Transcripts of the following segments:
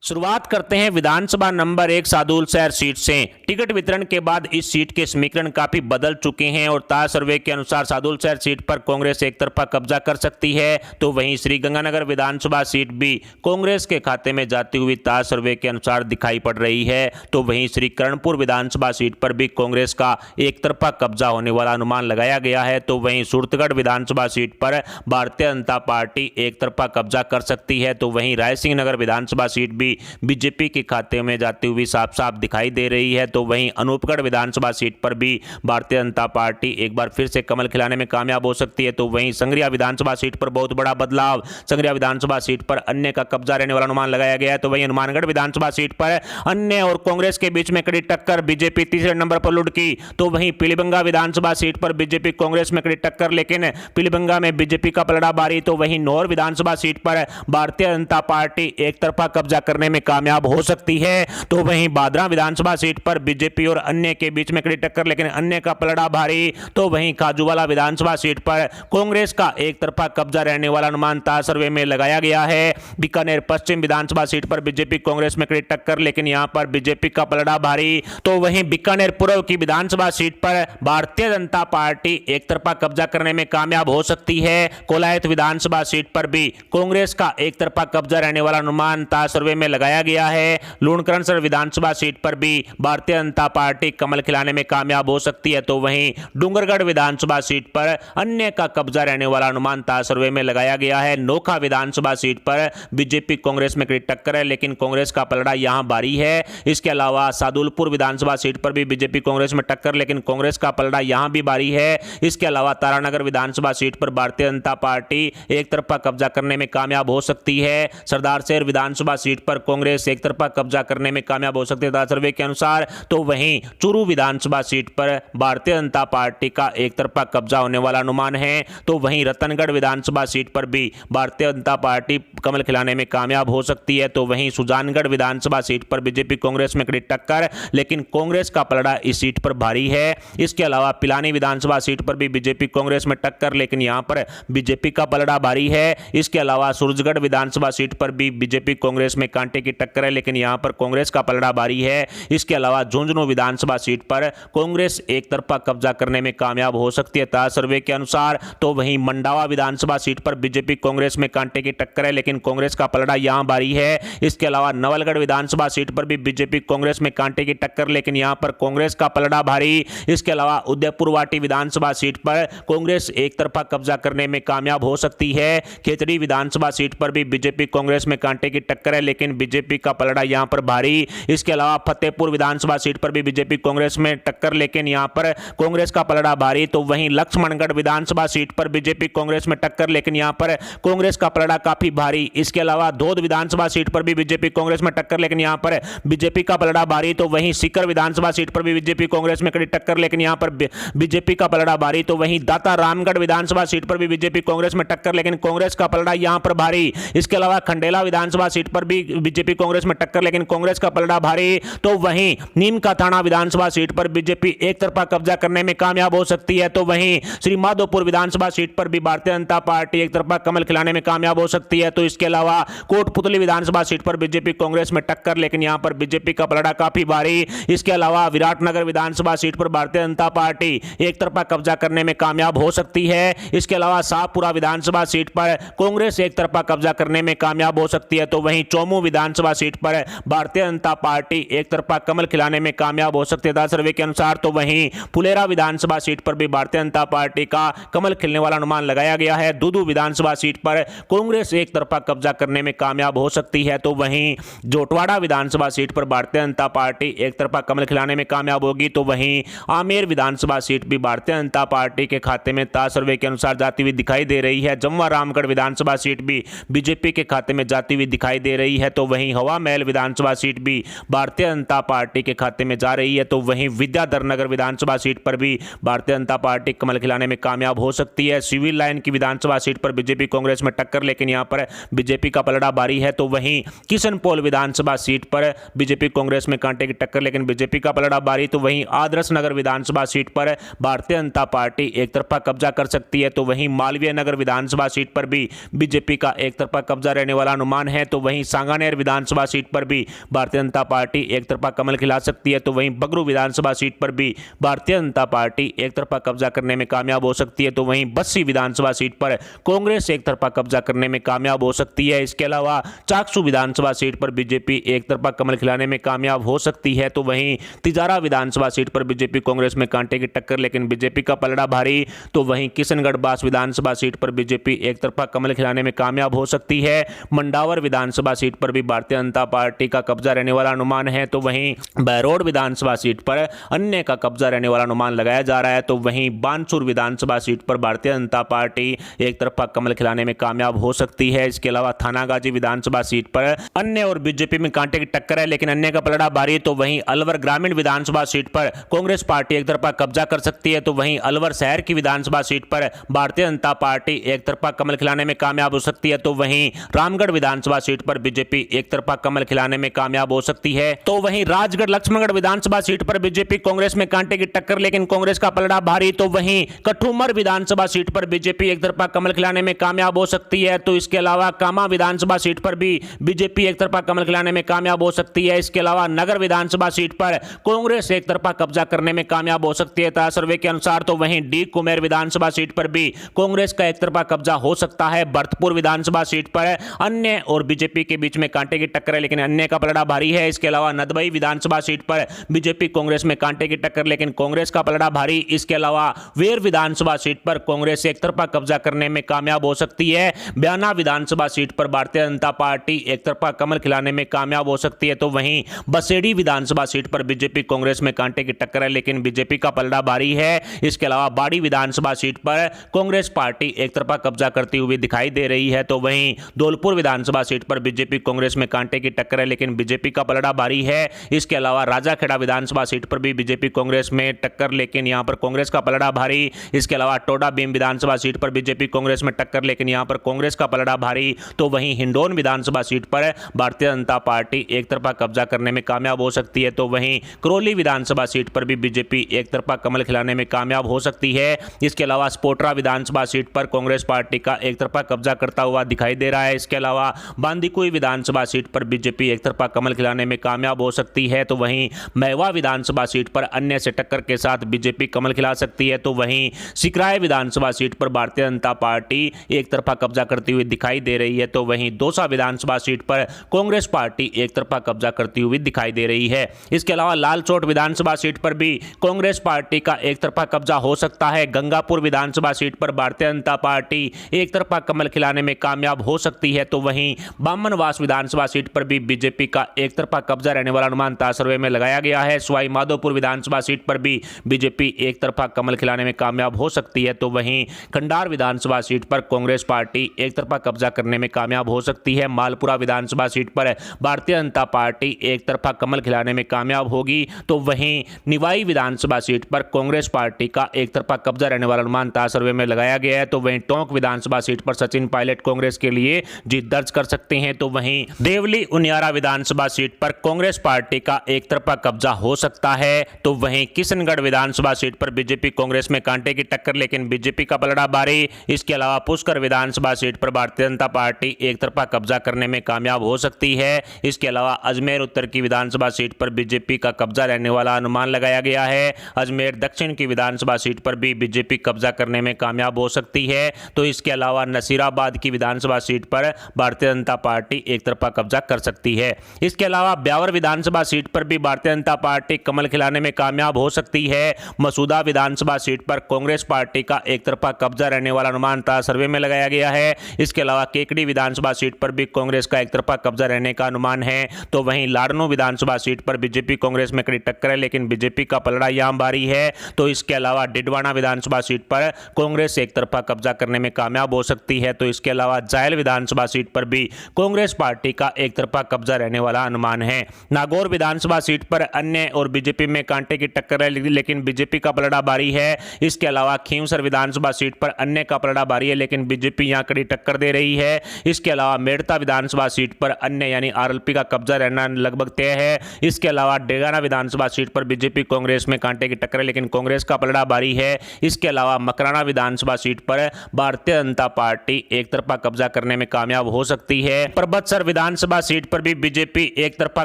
शुरुआत करते हैं विधानसभा नंबर 1 सादुलशहर सीट से। टिकट वितरण के बाद इस सीट के समीकरण काफी बदल चुके हैं और ताज सर्वे के अनुसार सादुलशहर सीट पर कांग्रेस एक तरफा कब्जा कर सकती है, तो वहीं श्रीगंगानगर विधानसभा सीट भी कांग्रेस के खाते में जाती हुई ताज सर्वे के अनुसार दिखाई पड़ रही है। तो वहीं श्री करणपुर विधानसभा सीट पर भी कांग्रेस का एक तरफा कब्जा होने वाला अनुमान लगाया गया है। तो वहीं सूरतगढ़ विधानसभा सीट पर भारतीय जनता पार्टी एक तरफा कब्जा कर सकती है। तो वहीं रायसिंह नगर विधानसभा सीट भी बीजेपी के खाते में जाती हुई साफ साफ दिखाई दे रही है। तो वहीं अनूपगढ़ विधानसभा सीट पर भी भारतीय जनता पार्टी एक बार फिर से कमल खिलाने में कामयाब हो सकती है। तो वहीं संगरिया विधानसभा सीट पर बहुत बड़ा बदलाव, संगरिया विधानसभा सीट पर अन्य का कब्जा रहने वाला अनुमान लगाया गया है। तो वहीं हनुमानगढ़ विधानसभा सीट पर अन्य और कांग्रेस के बीच में कड़ी टक्कर, बीजेपी तीसरे नंबर पर लुढ़की। तो वहीं पीलीभंगा विधानसभा सीट पर बीजेपी कांग्रेस में कड़ी टक्कर, लेकिन पीलीभंगा में बीजेपी का पलड़ा भारी। तो वहीं नौर विधानसभा सीट पर भारतीय जनता पार्टी एक तरफा कब्जा करने में कामयाब हो सकती है। तो वहीं बादरा विधानसभा सीट पर बीजेपी और अन्य के बीच में कड़ी टक्कर, लेकिन अन्य का पलड़ा भारी। तो वहीं खाजूवाला विधानसभा सीट पर कांग्रेस का एक तरफा कब्जा रहने वाला अनुमान ताज सर्वे में लगाया गया है। बीकानेर पश्चिम विधानसभा सीट पर बीजेपी कांग्रेस में कड़ी टक्कर, लेकिन यहां पर बीजेपी का पलड़ा भारी। तो वहीं बीकानेर पूर्व की विधानसभा सीट पर भारतीय जनता पार्टी एक तरफा कब्जा करने में कामयाब हो सकती है। कोलायत विधानसभा सीट पर भी कांग्रेस का एक तरफा कब्जा रहने वाला अनुमान ताज सर्वे में लगाया गया है। लूणकरणसर विधानसभा सीट पर भी भारतीय जनता पार्टी कमल खिलाने में कामयाब हो सकती है। तो वहीं डूंगरगढ़ विधानसभा सीट पर अन्य का कब्जा रहने वाला अनुमान ताज सर्वे में लगाया गया है। नोखा विधानसभा सीट पर बीजेपी कांग्रेस में कड़ी टक्कर है, लेकिन कांग्रेस का पलड़ा यहां भारी है। इसके अलावा सादुलपुर विधानसभा सीट पर भी बीजेपी कांग्रेस में टक्कर, लेकिन कांग्रेस का पलड़ा यहां भी भारी है। इसके अलावा तारानगर विधानसभा सीट पर भारतीय जनता पार्टी एक तरफा कब्जा करने में कामयाब हो सकती है। सरदारशहर विधानसभा सीट पर कांग्रेस एक तरफा कब्जा करने में कामयाब हो सकती है ताज सर्वे के अनुसार। तो वहीं चूरू विधानसभा सीट पर भारतीय जनता पार्टी का एक तरफा कब्जा होने वाला अनुमान है। तो वहीं रतनगढ़ विधानसभा सीट पर भी भारतीय जनता पार्टी कमल खिलाने में कामयाब हो सकती है। तो वहीं सुजानगढ़ विधानसभा सीट पर बीजेपी कांग्रेस में कड़ी टक्कर, लेकिन कांग्रेस का पलड़ा इस सीट पर भारी है। इसके अलावा पिलानी विधानसभा सीट पर भी बीजेपी कांग्रेस में टक्कर, लेकिन यहां पर बीजेपी का पलड़ा भारी है। इसके अलावा सूरजगढ़ विधानसभा सीट पर भी बीजेपी कांग्रेस में कांटे की टक्कर है, लेकिन यहां पर कांग्रेस का पलड़ा भारी है। इसके अलावा झुंझुनू विधानसभा सीट पर कांग्रेस एक तरफा कब्जा करने में कामयाब हो सकती है ताज सर्वे के अनुसार। तो वहीं मंडावा विधानसभा सीट पर बीजेपी कांग्रेस में कांटे की टक्कर है, लेकिन कांग्रेस का पलड़ा यहां भारी है। इसके अलावा नवलगढ़ विधानसभा सीट पर भी बीजेपी कांग्रेस में कांटे की टक्कर, लेकिन यहां पर कांग्रेस का पलड़ा भारी। इसके अलावा उदयपुर वाटी विधानसभा सीट पर कांग्रेस एक तरफा कब्जा करने में कामयाब हो सकती है। खेतड़ी विधानसभा सीट पर भी बीजेपी कांग्रेस में कांटे की टक्कर है, लेकिन बीजेपी का पलड़ा यहां पर भारी। इसके अलावा फतेहपुर विधानसभा सीट पर भी बीजेपी कांग्रेस में टक्कर, लेकिन यहां पर कांग्रेस का पलड़ा भारी। तो वहीं लक्ष्मणगढ़ विधानसभा सीट पर बीजेपी कांग्रेस में टक्कर, लेकिन यहां पर कांग्रेस का पलड़ा काफी भारी। इसके अलावा धोद विधानसभा सीट पर भी बीजेपी कांग्रेस में टक्कर, लेकिन यहां पर बीजेपी का पलड़ा भारी। तो वहीं सीकर विधानसभा सीट पर भी बीजेपी कांग्रेस में कड़ी टक्कर, लेकिन यहां पर बीजेपी का पलड़ा भारी। तो वहीं दाता रामगढ़ विधानसभा सीट पर भी बीजेपी कांग्रेस में टक्कर, लेकिन कांग्रेस का पलड़ा यहां पर भारी। इसके अलावा खंडेला विधानसभा सीट पर भी बीजेपी कांग्रेस में टक्कर, लेकिन कांग्रेस का पलड़ा भारी। तो वहीं नीम का थाना विधानसभा सीट पर बीजेपी एक तरफा कब्जा करने में कामयाब हो सकती है। तो वहीं श्री माधोपुर विधानसभा सीट पर भी भारतीय जनता पार्टी एक तरफा कमल खिलाने में कामयाब हो सकती है। तो इसके अलावा कोटपुतली विधानसभा सीट पर बीजेपी कांग्रेस में टक्कर, लेकिन यहां पर बीजेपी का पलड़ा काफी भारी। इसके अलावा विराटनगर विधानसभा सीट पर भारतीय जनता पार्टी एक तरफा कब्जा करने में कामयाब हो सकती है। इसके अलावा शाहपुरा विधानसभा सीट पर कांग्रेस एक तरफा कब्जा करने में कामयाब हो सकती है। तो वहीं चौमू विधानसभा सीट पर भारतीय जनता पार्टी एक तरफा कमल खिलाने में कामयाब हो सकती है ताज सर्वे के अनुसार। तो वहीं फुलेरा विधानसभा सीट पर भी भारतीय जनता पार्टी का कमल खिलने वाला अनुमान लगाया गया है। दूदू विधानसभा सीट पर कांग्रेस एक तरफा कब्जा करने में कामयाब हो सकती है। तो वहीं जोटवाड़ा विधानसभा सीट पर भारतीय जनता पार्टी एक तरफा कमल खिलाने में कामयाब होगी। तो वहीं आमेर विधानसभा सीट भी भारतीय जनता पार्टी के खाते में ताज सर्वे के अनुसार जाती हुई दिखाई दे रही है। जमवा रामगढ़ विधानसभा सीट भी बीजेपी के खाते में जाती हुई दिखाई दे रही है। तो वहीं हवा महल विधानसभा सीट भी भारतीय जनता पार्टी के खाते में जा रही है। तो वहीं विद्याधर नगर विधानसभा सीट पर भी भारतीय जनता पार्टी कमल खिलाने में कामयाब हो सकती है। सिविल लाइन की विधानसभा सीट पर बीजेपी कांग्रेस में टक्कर, लेकिन यहां पर बीजेपी का पलड़ा भारी है। तो वहीं किशनपोल विधानसभा सीट पर बीजेपी कांग्रेस में कांटे की टक्कर, लेकिन बीजेपी का पलड़ा भारी। तो वहीं आदर्श नगर विधानसभा सीट पर भारतीय जनता पार्टी एक तरफा कब्जा कर सकती है। तो वहीं मालवीय नगर विधानसभा सीट पर भी बीजेपी का एक तरफा कब्जा रहने वाला अनुमान है। तो वहीं सांगानेर महर विधानसभा सीट पर भी भारतीय जनता पार्टी एक तरफा कमल खिला सकती है, तो वहीं बगरू विधानसभा सीट पर भी भारतीय जनता पार्टी एक तरफा कब्जा करने में कामयाब हो सकती है, तो वहीं बस्सी विधानसभा सीट पर कांग्रेस एक तरफा कब्जा करने में कामयाब हो सकती है। इसके अलावा चाकसू विधानसभा सीट पर बीजेपी एक तरफा कमल खिलाने में कामयाब हो सकती है, तो वहीं तिजारा विधानसभा सीट पर बीजेपी कांग्रेस में कांटे की टक्कर, लेकिन बीजेपी का पलड़ा भारी। तो वहीं किशनगढ़ बास विधानसभा सीट पर बीजेपी एक तरफा कमल खिलाने में कामयाब हो सकती है। मंडावर विधानसभा सीट पर भी भारतीय जनता पार्टी का कब्जा रहने वाला अनुमान है, तो वहीं बहरोड विधानसभा सीट पर अन्य का कब्जा रहने वाला अनुमान लगाया जा रहा है। तो वहीं बानसूर विधानसभा सीट पर भारतीय जनता पार्टी एक तरफा कमल खिलाने में कामयाब हो सकती है। इसके अलावा थानागाजी विधानसभा सीट पर अन्य और बीजेपी में कांटे की टक्कर है, लेकिन अन्य का पलड़ा भारी। तो वहीं अलवर ग्रामीण विधानसभा सीट पर कांग्रेस पार्टी एक तरफा कब्जा कर सकती है, तो वहीं अलवर शहर की विधानसभा सीट पर भारतीय जनता पार्टी एक तरफा कमल खिलाने में कामयाब हो सकती है, तो वहीं रामगढ़ विधानसभा सीट पर बीजेपी एक तरफा कमल खिलाने में कामयाब हो सकती है। तो वहीं राजगढ़ लक्ष्मणगढ़ विधानसभा सीट पर बीजेपी कांग्रेस में कांटे की टक्कर, लेकिन कांग्रेस का पलड़ा भारी। तो वहीं कठुमर विधानसभा सीट पर बीजेपी एक तरफा कमल खिलाने में कामयाब हो सकती है। तो इसके अलावा कामा विधानसभा सीट पर भी बीजेपी एक तरफा कमल खिलाने में कामयाब हो सकती है। इसके अलावा नगर विधानसभा सीट पर कांग्रेस एक तरफा कब्जा करने में कामयाब हो सकती है ताजा सर्वे के अनुसार। तो वहीं डी कुमेर विधानसभा सीट पर भी कांग्रेस का एक तरफा कब्जा हो सकता है। भरतपुर विधानसभा सीट पर अन्य और बीजेपी के बीच में कांटे की टक्कर है, लेकिन अन्य का पलड़ा भारी है। इसके अलावा नदबई विधानसभा सीट पर बीजेपी कांग्रेस में कांटे की टक्कर, लेकिन कांग्रेस का पलड़ा भारी। इसके अलावा वेर विधानसभा सीट पर कांग्रेस एक तरफा कब्जा करने में कामयाब हो सकती है। बयाना विधानसभा सीट पर भारतीय जनता पार्टी एक तरफा कमल खिलाने में कामयाब हो सकती है, तो वहीं बसेड़ी विधानसभा सीट पर बीजेपी कांग्रेस में कांटे की टक्कर है, लेकिन बीजेपी का पलड़ा भारी है। इसके अलावा बाड़ी विधानसभा सीट पर कांग्रेस पार्टी एक तरफा कब्जा करती हुई दिखाई दे रही है, तो वहीं धौलपुर विधानसभा सीट पर बीजेपी कांग्रेस में कांटे की टक्कर है, लेकिन बीजेपी का पलड़ा भारी है। इसके अलावा राजाखेड़ा विधानसभा सीट पर भी बीजेपी कांग्रेस में टक्कर, लेकिन यहां पर कांग्रेस का पलड़ा भारी। इसके अलावा टोडा भीम विधानसभा सीट पर बीजेपी कांग्रेस में टक्कर, लेकिन यहां पर कांग्रेस का पलड़ा भारी। तो वहीं हिंडौन विधानसभा सीट पर भारतीय जनता पार्टी एक तरफा कब्जा करने में कामयाब हो सकती है, तो वहीं करौली विधानसभा सीट पर भी बीजेपी एक तरफा कमल खिलाने में कामयाब हो सकती है। इसके अलावा स्पोटरा विधानसभा सीट पर कांग्रेस पार्टी का एक तरफा कब्जा करता हुआ दिखाई दे रहा है। इसके अलावा बांदीकुई विधानसभा सीट पर बीजेपी एक तरफा कमल खिलाने में कामयाब हो सकती है, तो वहीं महवा विधानसभा सीट पर अन्य से टक्कर के साथ बीजेपी कमल खिला सकती है, तो वहीं सिकराय विधानसभा सीट पर भारतीय जनता पार्टी एक तरफा कब्जा करती हुई दिखाई दे रही है, तो वहीं दौसा विधानसभा सीट पर कांग्रेस पार्टी एक तरफा कब्जा करती हुई दिखाई दे रही है। इसके अलावा लालचोट विधानसभा सीट पर भी कांग्रेस पार्टी का एक तरफा कब्जा हो सकता है। गंगापुर विधानसभा सीट पर भारतीय जनता पार्टी एक तरफा कमल खिलाने में कामयाब हो सकती है, तो वहीं बामनवास विधानसभा सीट पर भी बीजेपी का एक तरफा कब्जा रहने वाला अनुमान ताजा सर्वे में लगाया गया है। सवाई माधोपुर विधानसभा सीट पर भी बीजेपी एक तरफा कमल खिलाने में कामयाब हो सकती है, तो वहीं खंडार विधानसभा सीट पर कांग्रेस पार्टी एक तरफा कब्जा करने में कामयाब हो सकती है। मालपुरा विधानसभा सीट पर भारतीय जनता पार्टी एक तरफा कमल खिलाने में कामयाब होगी, तो वहीं निवाई विधानसभा सीट पर कांग्रेस पार्टी का एक तरफा कब्जा रहने वाला अनुमान ताजा सर्वे में लगाया गया है, तो वहीं टोंक विधानसभा सीट पर सचिन पायलट कांग्रेस के लिए जीत दर्ज कर सकते हैं, तो वहीं देवली उनियारा विधानसभा सीट पर कांग्रेस पार्टी का एक तरफा कब्जा हो सकता है, तो वहीं किशनगढ़ विधानसभा सीट पर बीजेपी कांग्रेस में कांटे की टक्कर, लेकिन बीजेपी का पलड़ा भारी। इसके अलावा पुष्कर विधानसभा सीट पर भारतीय जनता पार्टी एक तरफा कब्जा करने में कामयाब हो सकती है। इसके अलावा अजमेर उत्तर की विधानसभा सीट पर बीजेपी का कब्जा रहने वाला अनुमान लगाया गया है। अजमेर दक्षिण की विधानसभा सीट पर भी बीजेपी कब्जा करने में कामयाब हो सकती है, तो इसके अलावा नसीराबाद की विधानसभा सीट पर भारतीय जनता पार्टी एक तरफा कब्जा कर सकती है। इसके अलावा ब्यावर विधानसभा सीट पर भी भारतीय जनता पार्टी कमल खिलाने में कामयाब हो सकती है। मसूदा विधानसभा सीट पर कांग्रेस पार्टी का एक तरफा कब्जा रहने वाला अनुमान ताजा सर्वे में लगाया गया है। इसके अलावा केकड़ी विधानसभा सीट पर भी कांग्रेस का एक तरफा कब्जा रहने का अनुमान है, तो वहीं लाडनू विधानसभा सीट पर बीजेपी कांग्रेस में कड़ी टक्कर है, लेकिन बीजेपी का पलड़ा यहां भारी है। तो इसके अलावा डिडवाना विधानसभा सीट पर कांग्रेस एक तरफा कब्जा करने में कामयाब हो सकती है, तो इसके अलावा जायल विधानसभा सीट पर भी कांग्रेस पार्टी का एक तरफा कब्जा रहने वाला अनुमान है। नागौर विधानसभा सीट पर अन्य और बीजेपी में कांटे की टक्कर है, लेकिन बीजेपी का पलड़ा भारी है। इसके अलावा खींवसर विधानसभा सीट पर अन्य का पलड़ा भारी है, लेकिन बीजेपी यहां कड़ी टक्कर दे रही है। इसके अलावा मेड़ता विधानसभा सीट पर अन्य यानी आरएलपी का कब्जा रहना लगभग तय है। इसके अलावा डेगाना विधानसभा सीट पर बीजेपी कांग्रेस में कांटे की टक्कर है, लेकिन कांग्रेस का पलड़ा भारी है। इसके अलावा मकराना विधानसभा सीट पर भारतीय जनता पार्टी एक तरफा कब्जा करने में कामयाब हो सकती है। परबतसर विधान विधानसभा सीट पर भी बीजेपी एक तरफा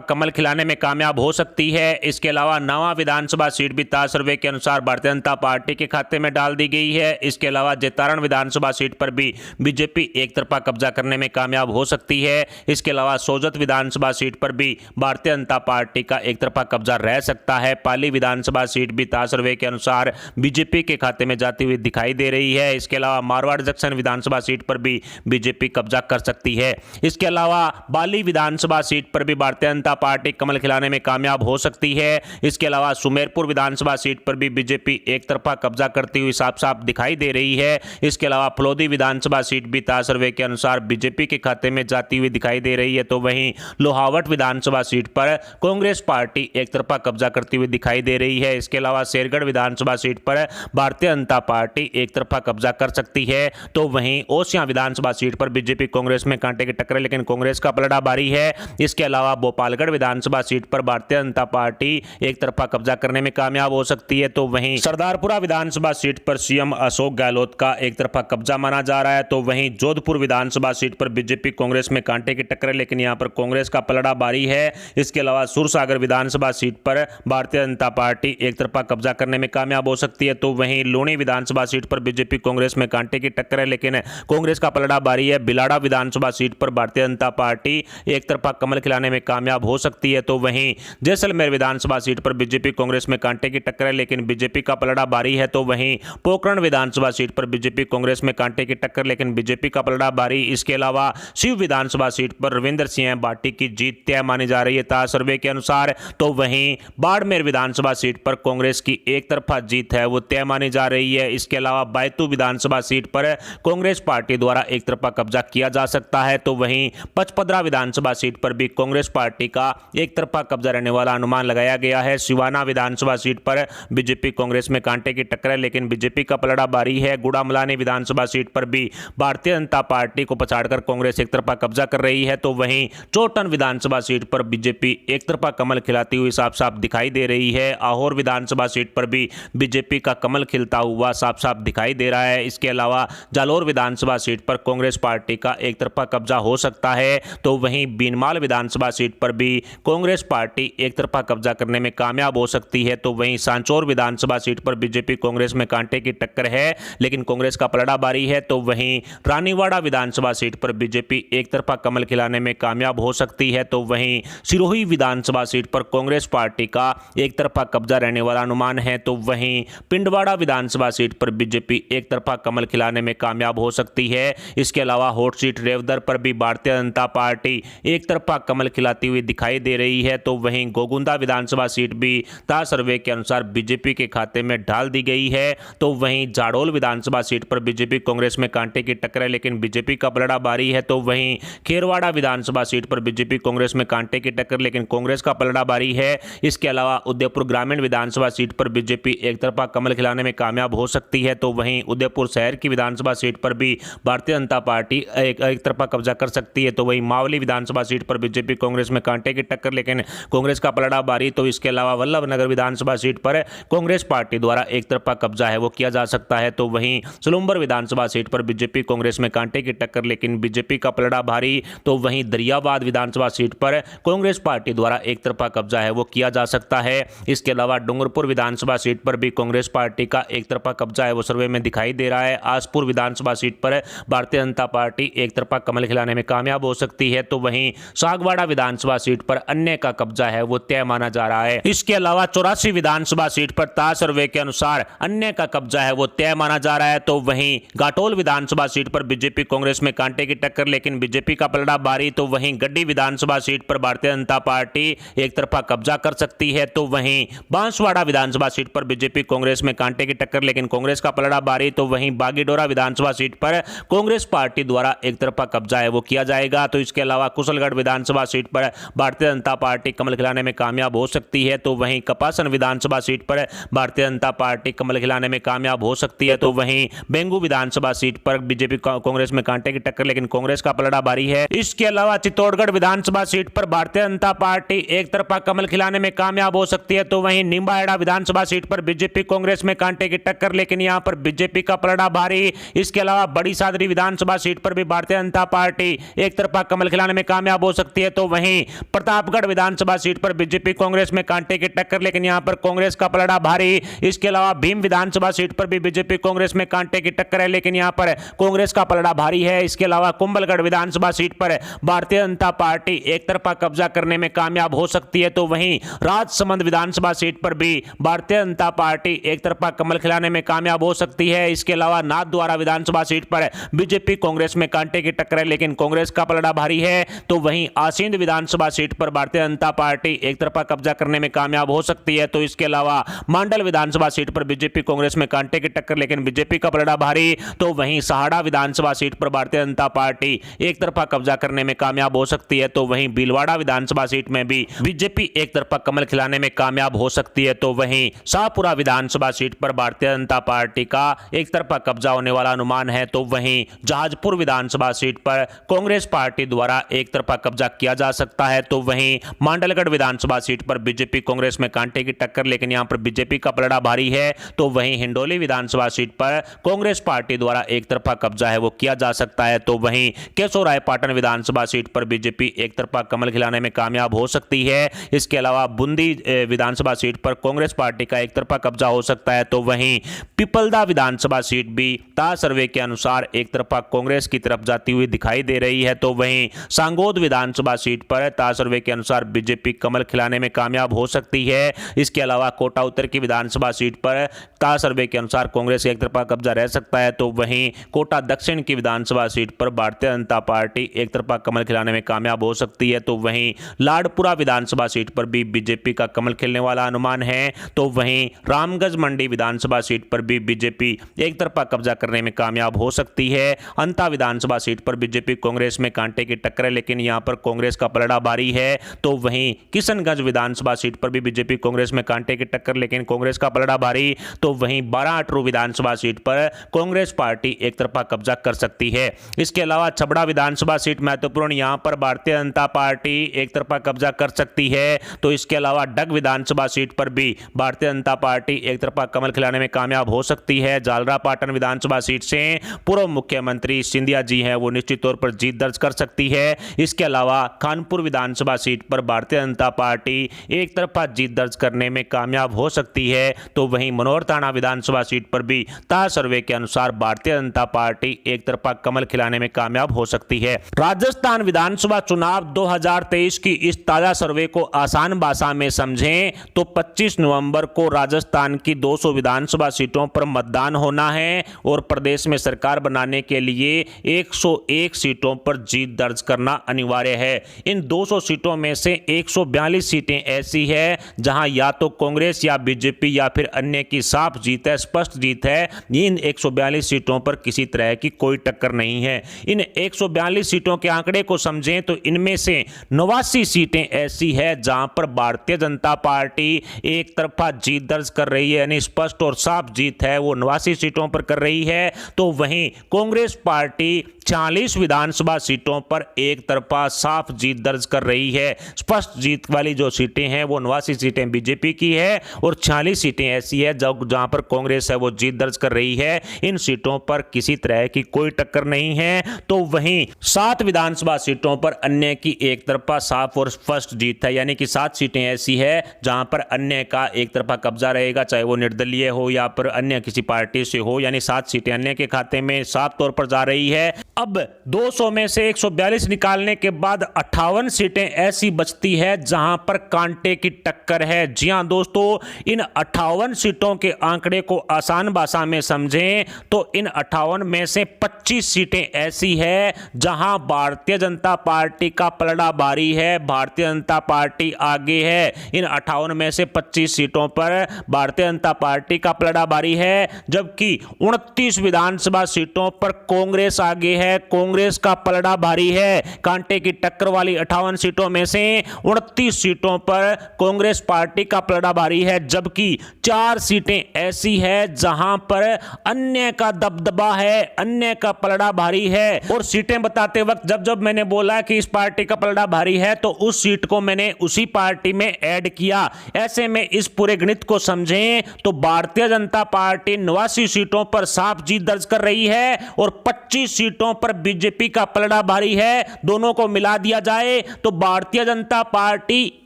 कमल खिलाने में कामयाब हो सकती है। इसके अलावा नवा विधानसभा सीट भी ताज सर्वे के अनुसार भारतीय जनता पार्टी के खाते में डाल दी गई है। इसके अलावा जैतारण विधानसभा सीट पर भी बीजेपी एक तरफा कब्जा करने में कामयाब हो सकती है। इसके अलावा सोजत विधानसभा सीट पर भी भारतीय जनता पार्टी का एक तरफा कब्जा रह सकता है। पाली विधानसभा सीट भी ताज सर्वे के अनुसार बीजेपी के खाते में जाती हुई दिखाई दे रही है। इसके अलावा मारवाड़ जंक्शन विधानसभा सीट पर भी बीजेपी कब्जा कर सकती है। इसके अलावा बाली विधानसभा सीट पर भी भारतीय जनता पार्टी कमल खिलाने में कामयाब हो सकती है। इसके अलावा सुमेरपुर विधानसभा सीट पर भी बीजेपी एक तरफा कब्जा करती हुई साफ साफ दिखाई दे रही है। इसके अलावा फलोदी विधानसभा सीट भी ताज सर्वे के अनुसार बीजेपी के खाते में जाती हुई दिखाई दे रही है। तो वहीं लोहावट विधानसभा सीट पर कांग्रेस पार्टी एक तरफा कब्जा करती हुई दिखाई दे रही है। इसके अलावा शेरगढ़ विधानसभा सीट पर भारतीय जनता पार्टी एक तरफा कब्जा कर सकती है। तो वहीं ओसियां विधानसभा सीट पर बीजेपी कांग्रेस में कांटे की टक्कर, लेकिन कांग्रेस का पलड़ा भारी है। इसके अलावा भोपालगढ़ विधानसभा सीट पर भारतीय जनता पार्टी एक तरफा कब्जा करने में कामयाब हो सकती है। तो वहीं सरदारपुरा विधानसभा सीट पर सीएम अशोक गहलोत का एक तरफा कब्जा माना जा रहा है। तो वहीं जोधपुर विधानसभा सीट पर बीजेपी कांग्रेस में कांटे की टक्कर, लेकिन यहां पर कांग्रेस का पलड़ा भारी है। इसके अलावा सुरसागर विधानसभा सीट पर भारतीय जनता पार्टी एक तरफा कब्जा करने में कामयाब हो सकती है। तो वहीं लूणी विधानसभा सीट पर बीजेपी कांग्रेस में कांटे की टक्कर है, लेकिन कांग्रेस का पलड़ा भारी है। बिलाड़ा विधानसभा सीट पर भारतीय जनता पार्टी एक तरफा कमल खिलाने में कामयाब हो सकती है। तो वहीं जैसलमेर विधानसभा सीट पर बीजेपी कांग्रेस में कांटे की टक्कर है, लेकिन बीजेपी का पलड़ा भारी है। तो वहीं पोखरण विधानसभा सीट पर बीजेपी कांग्रेस में कांटे की टक्कर, लेकिन बीजेपी का पलड़ा भारी। इसके अलावा शिव विधानसभा सीट पर रविंद्र सिंह भाटी की जीत तय मानी जा रही है ताज सर्वे के अनुसार। तो वहीं बाड़मेर विधानसभा सीट पर कांग्रेस की एक तरफा जीत है वो तय मानी जा रही है। इसके अलावा बैतू विधानसभा सीट पर कांग्रेस पार्टी द्वारा एक तरफा कब्जा किया जा सकता है। तो वहीं पचपदरा विधानसभा सीट पर भी कांग्रेस पार्टी का एक तरफा कब्जा रहने वाला अनुमान लगाया गया है। सिवाना विधानसभा सीट पर बीजेपी कांग्रेस में कांटे की टक्कर है, लेकिन बीजेपी का पलड़ा भारी है। गुड़ामलानी विधानसभा सीट पर भी भारतीय जनता पार्टी को पछाड़कर कांग्रेस एक तरफा कब्जा कर रही है। तो वहीं चोटन विधानसभा सीट पर बीजेपी एक तरफा कमल खिलाती हुई साफ साफ दिखाई दे रही है। आहोर विधानसभा सीट पर भी बीजेपी का कमल खिलता हुआ साफ साफ दिखाई दे रहा है। इसके अलावा जालोर विधानसभा सीट पर कांग्रेस पार्टी का एक तरफा कब्जा हो सकता है। तो वहीं बीनमाल विधानसभा सीट पर भी कांग्रेस पार्टी एक तरफा कब्जा करने में कामयाब हो सकती है। तो वहीं सांचौर विधानसभा सीट पर बीजेपी कांग्रेस में कांटे की टक्कर है, लेकिन कांग्रेस का पलड़ा भारी है। तो वहीं रानीवाड़ा विधानसभा सीट पर बीजेपी एक तरफा कमल खिलाने में कामयाब हो सकती है। तो वहीं सिरोही विधानसभा सीट पर कांग्रेस पार्टी का एक तरफा कब्जा रहने वाला अनुमान है। तो वहीं पिंडवाड़ा विधानसभा सीट पर बीजेपी एक तरफा कमल खिलाने में कामयाब हो सकती है। इसके अलावा हॉट सीट रेवदर पर भी भारतीय जनता पार्टी एक तरफा कमल खिलाती हुई दिखाई दे रही है। तो वहीं गोगुंदा विधानसभा सीट भी ताज सर्वे के अनुसार बीजेपी के खाते में डाल दी गई है। तो वहीं जाडोल विधानसभा सीट पर बीजेपी कांग्रेस में कांटे की टक्कर है, लेकिन बीजेपी का पलड़ा भारी है। तो वहीं खेरवाड़ा विधानसभा सीट पर बीजेपी कांग्रेस में कांटे की टक्कर, लेकिन कांग्रेस का पलड़ा भारी है। इसके अलावा उदयपुर ग्रामीण विधानसभा सीट पर बीजेपी एक तरफा कमल खिलाने में कामयाब हो सकती है। तो वहीं उदयपुर शहर की विधानसभा सीट पर भी भारतीय जनता पार्टी एक तरफा कब्जा कर सकती है। तो वहीं मावली विधानसभा सीट पर बीजेपी कांग्रेस में कांटे की टक्कर, लेकिन कांग्रेस का पलड़ा भारी। तो इसके अलावा वल्लभनगर विधानसभा सीट पर कांग्रेस पार्टी द्वारा एक तरफा कब्जा है वो किया जा सकता है। तो वहीं सुलुम्बर विधानसभा सीट पर बीजेपी कांग्रेस में कांटे की टक्कर, लेकिन बीजेपी का पलड़ा भारी। तो वहीं दरियाबाद विधानसभा सीट पर कांग्रेस पार्टी द्वारा एक तरफा कब्जा है वो किया जा सकता है। इसके अलावा डूंगरपुर विधानसभा सीट पर भी कांग्रेस पार्टी का एक तरफा कब्जा है वो सर्वे में दिखाई दे रहा है। आसपुर विधानसभा सीट पर भारतीय जनता पार्टी एक तरफा कमल खिलाने में कामयाब हो सकती है। तो वहीं सागवाड़ा विधानसभा सीट पर अन्य का कब्जा है वो तय माना जा रहा है। इसके अलावा 84 विधानसभा सीट पर ताज सर्वे के अनुसार अन्य का कब्जा है वो तय माना जा रहा है। तो वहीं घाटोल विधानसभा सीट पर बीजेपी कांग्रेस में कांटे की टक्कर, लेकिन बीजेपी का पलड़ा भारी। तो वहीं गड्डी विधानसभा सीट पर भारतीय जनता पार्टी एक तरफा कब्जा कर सकती है। तो वहीं बांसवाड़ा विधानसभा सीट पर बीजेपी कांग्रेस में कांटे की टक्कर, लेकिन कांग्रेस का पलड़ा भारी। तो वहीं बागीडोरा विधानसभा सीट पर कांग्रेस पार्टी द्वारा एक तरफा कब्जा है वो किया जाएगा। तो इसके अलावा कुशलगढ़ विधानसभा सीट पर भारतीय जनता पार्टी कमल खिलाने में कामयाब हो सकती है। तो वहीं कपासन विधानसभा सीट पर भारतीय जनता पार्टी कमल खिलाने में कामयाब हो सकती है। तो वहीं बेंगू विधानसभा सीट पर बीजेपी कांग्रेस में कांटे की टक्कर, लेकिन कांग्रेस का पलड़ा भारी है। इसके अलावा चित्तौड़गढ़ विधानसभा सीट पर भारतीय जनता पार्टी एक तरफा कमल खिलाने में कामयाब हो सकती है। तो वहीं निम्बाहेड़ा विधानसभा सीट पर बीजेपी कांग्रेस में कांटे की टक्कर, लेकिन यहां पर बीजेपी का पलड़ा भारी। इसके अलावा बड़ी सादरी विधानसभा सीट पर भी भारतीय जनता पार्टी एक तरफा कमल कमल खिलाने में कामयाब हो सकती है, तो वहीं प्रतापगढ़ विधानसभा सीट पर बीजेपी कांग्रेस में कांटे की टक्कर, लेकिन यहां पर कांग्रेस का पलड़ा भारी। इसके अलावा भीम विधानसभा सीट पर भी बीजेपी कांग्रेस में कांटे की टक्कर है, लेकिन यहां पर कांग्रेस का पलड़ा भारी है। इसके अलावा कुंभलगढ़ विधानसभा सीट पर भारतीय जनता पार्टी एक तरफा कब्जा करने में कामयाब हो सकती है, तो वहीं राजसमंद विधानसभा सीट पर भी भारतीय जनता पार्टी एक तरफा कमल खिलाने में कामयाब हो सकती है। इसके अलावा नाथद्वारा विधानसभा सीट पर बीजेपी कांग्रेस में कांटे की टक्कर है, लेकिन कांग्रेस का पलड़ा भारी है, तो वहीं आसींद विधानसभा सीट पर भारतीय जनता पार्टी एक तरफा कब्जा करने में कामयाब हो सकती है। तो इसके अलावा मांडल विधानसभा सीट पर बीजेपी कांग्रेस में कांटे की टक्कर, लेकिन बीजेपी का पलड़ा भारी, तो वहीं सहाड़ा विधानसभा सीट पर भारतीय जनता पार्टी एक तरफा कब्जा करने में कामयाब हो सकती है, तो वहीं भीलवाड़ा विधानसभा सीट में भी बीजेपी एक तरफा कमल खिलाने में कामयाब हो सकती है, तो वहीं शाहपुरा विधानसभा सीट पर भारतीय जनता पार्टी का एक तरफा कब्जा होने वाला अनुमान है, तो वहीं जहाजपुर विधानसभा सीट पर कांग्रेस पार्टी द्वारा एक तरफा कब्जा किया जा सकता है, तो वहीं मांडलगढ़ विधानसभा सीट पर बीजेपी कांग्रेस में कांटे की टक्कर, लेकिन यहां पर बीजेपी का पलड़ा भारी है, तो वहीं हिंडोली विधानसभा सीट पर कांग्रेस पार्टी द्वारा एक तरफा कब्जा है वो किया जा सकता है, तो वहीं केशवरायपाटन विधानसभा सीट पर बीजेपी एक तरफा कमल खिलाने में कामयाब हो सकती है। इसके अलावा बूंदी विधानसभा सीट पर कांग्रेस पार्टी का एक तरफा कब्जा हो सकता है, तो वहीं पिपलदा विधानसभा सीट भी ताज सर्वे के अनुसार एक तरफा कांग्रेस की तरफ जाती हुई दिखाई दे रही है, तो वहीं सांगोद विधानसभा सीट पर ताज सर्वे के अनुसार बीजेपी कमल खिलाने में कामयाब हो सकती है। इसके अलावा कोटा उत्तर की विधानसभा सीट पर ताज सर्वे के अनुसार कांग्रेस एक तरफा कब्जा रह सकता है, तो वहीं कोटा दक्षिण की विधानसभा सीट पर भारतीय जनता पार्टी एक तरफा कमल खिलाने में कामयाब हो सकती है, तो वहीं लाडपुरा विधानसभा सीट पर भी बीजेपी का कमल खिलने वाला अनुमान है, तो वहीं रामगंज मंडी विधानसभा सीट पर भी बीजेपी एक तरफा कब्जा करने में कामयाब हो सकती है। अंता विधानसभा सीट पर बीजेपी कांग्रेस में कांटे की टक्कर है, लेकिन यहां पर कांग्रेस का पलड़ा भारी है, तो वहीं किशनगंज विधानसभा सीट पर भी बीजेपी कांग्रेस में कांटे की टक्कर, लेकिन कांग्रेस का पलड़ा भारी, तो वहीं बाराअटरू विधानसभा सीट पर कांग्रेस पार्टी एक तरफा कब्जा कर सकती है। इसके अलावा छबड़ा विधानसभा सीट महत्वपूर्ण, यहां पर भारतीय जनता पार्टी एक तरफा कब्जा कर सकती है, तो इसके अलावा डग विधानसभा सीट पर भी भारतीय जनता पार्टी एक तरफा कमल खिलाने में कामयाब हो सकती है। जालरापाटन विधानसभा सीट से पूर्व मुख्यमंत्री सिंधिया जी हैं वो निश्चित तौर पर जीत दर्ज कर सकती है। इसके अलावा कानपुर विधानसभा सीट पर भारतीय जनता पार्टी एक तरफा जीत दर्ज करने में कामयाब हो सकती है, तो वहीं मनोहर थाना विधानसभा सीट पर भी ताज सर्वे के अनुसार भारतीय जनता पार्टी एक तरफा कमल खिलाने में कामयाब हो सकती है। राजस्थान विधानसभा चुनाव 2023 की इस ताजा सर्वे को आसान भाषा में समझें तो 25 नवंबर को राजस्थान की 200 विधानसभा सीटों पर मतदान होना है और प्रदेश में सरकार बनाने के लिए 101 सीटों पर जीत दर्ज करना अनिवार्य है। इन 200 सीटों में से 142 सीटें ऐसी है जहां या तो कांग्रेस या बीजेपी या फिर अन्य की साफ जीत है, स्पष्ट जीत है। इन 142 सीटों पर किसी तरह की कोई टक्कर नहीं है। इन 142 सीटों के आंकड़े को समझें तो इनमें से 89 सीटें ऐसी है जहां पर भारतीय जनता पार्टी एक तरफा जीत दर्ज कर रही है, यानी स्पष्ट और साफ जीत है वो 89 सीटों पर कर रही है, तो वहीं कांग्रेस पार्टी 46 विधानसभा सीटों पर एक तरफा साफ जीत दर्ज कर रही है। स्पष्ट जीत वाली जो सीटें हैं वो 89 सीटें बीजेपी की है और 46 सीटें ऐसी है जहां पर कांग्रेस है वो जीत दर्ज कर रही है। इन सीटों पर किसी तरह की कोई टक्कर नहीं है, तो वहीं 7 विधानसभा सीटों पर अन्य की एक तरफा साफ और स्पष्ट जीत है, यानी कि 7 सीटें ऐसी है जहां पर अन्य का एक तरफा कब्जा रहेगा, चाहे वो निर्दलीय हो या फिर अन्य किसी पार्टी से हो, यानी 7 सीटें अन्य के खाते में साफ तौर पर जा रही है। अब 200 में से 142 निकालने के बाद 58 सीटें ऐसी बचती है जहां पर कांटे की टक्कर है। जी हां दोस्तों, इन 58 सीटों के आंकड़े को आसान भाषा में समझें तो इन 58 में से 25 सीटें ऐसी है जहां भारतीय जनता पार्टी का पलड़ा भारी है, भारतीय जनता पार्टी आगे है। इन 58 में से 25 सीटों पर भारतीय जनता पार्टी का पलड़ा भारी है, जबकि 29 विधानसभा सीटों पर कांग्रेस आगे है, कांग्रेस का पलड़ा भारी है। कांटे की टक्कर वाली 58 सीटों में से 29 सीटों पर कांग्रेस पार्टी का पलड़ा भारी है, जबकि 4 सीटें ऐसी है जहां पर अन्य का दबदबा है, अन्य का पलड़ा भारी है। और सीटें बताते वक्त जब जब मैंने बोला कि इस पार्टी का पलड़ा भारी है तो उस सीट को मैंने उसी पार्टी में ऐड किया। ऐसे में इस पूरे गणित को समझें तो भारतीय जनता पार्टी 89 सीटों पर साफ जीत दर्ज कर रही है और 25 सीटों पर बीजेपी का पलड़ा भारी है। है, दोनों को मिला दिया जाए तो भारतीय जनता पार्टी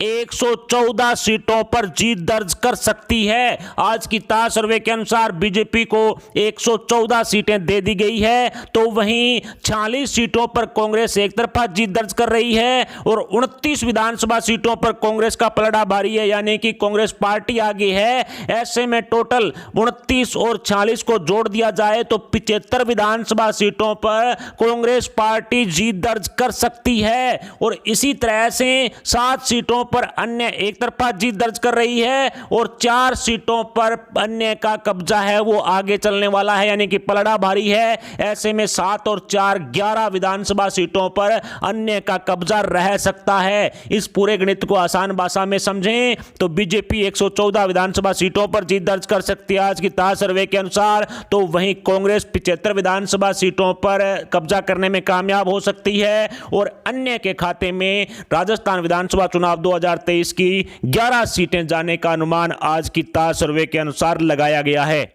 114 सीटों पर जीत दर्ज कर सकती है। आज की ताज सर्वे के अनुसार बीजेपी को 114 सीटें दे दी गई है, तो वहीं 46 सीटों पर कांग्रेस एक तरफा जीत दर्ज कर रही है और 29 विधानसभा सीटों पर कांग्रेस का पलड़ा भारी है, यानी कि कांग्रेस पार्टी आगे है। ऐसे में टोटल 29 और 46 को जोड़ दिया जाए तो 75 विधानसभा सीटों पर कांग्रेस पार्टी जीत दर्ज कर सकती है और इसी तरह से 7 सीटों पर अन्य एक तरफा जीत दर्ज कर रही है और 4 सीटों पर अन्य का कब्जा है, वो आगे चलने वाला है, यानी कि पलड़ा भारी है। ऐसे में 7 और 4 11 विधानसभा सीटों पर अन्य का कब्जा रह सकता है। इस पूरे गणित को आसान भाषा में समझें तो बीजेपी 114 विधानसभा सीटों पर जीत दर्ज कर सकती है आज की ताज सर्वे के अनुसार, तो वहीं कांग्रेस 75 विधानसभा सीटों पर कब्जा करने में कामयाब हो सकती है और अन्य के खाते में राजस्थान विधानसभा चुनाव 2023 की 11 सीटें जाने का अनुमान आज की ताज सर्वे के अनुसार लगाया गया है।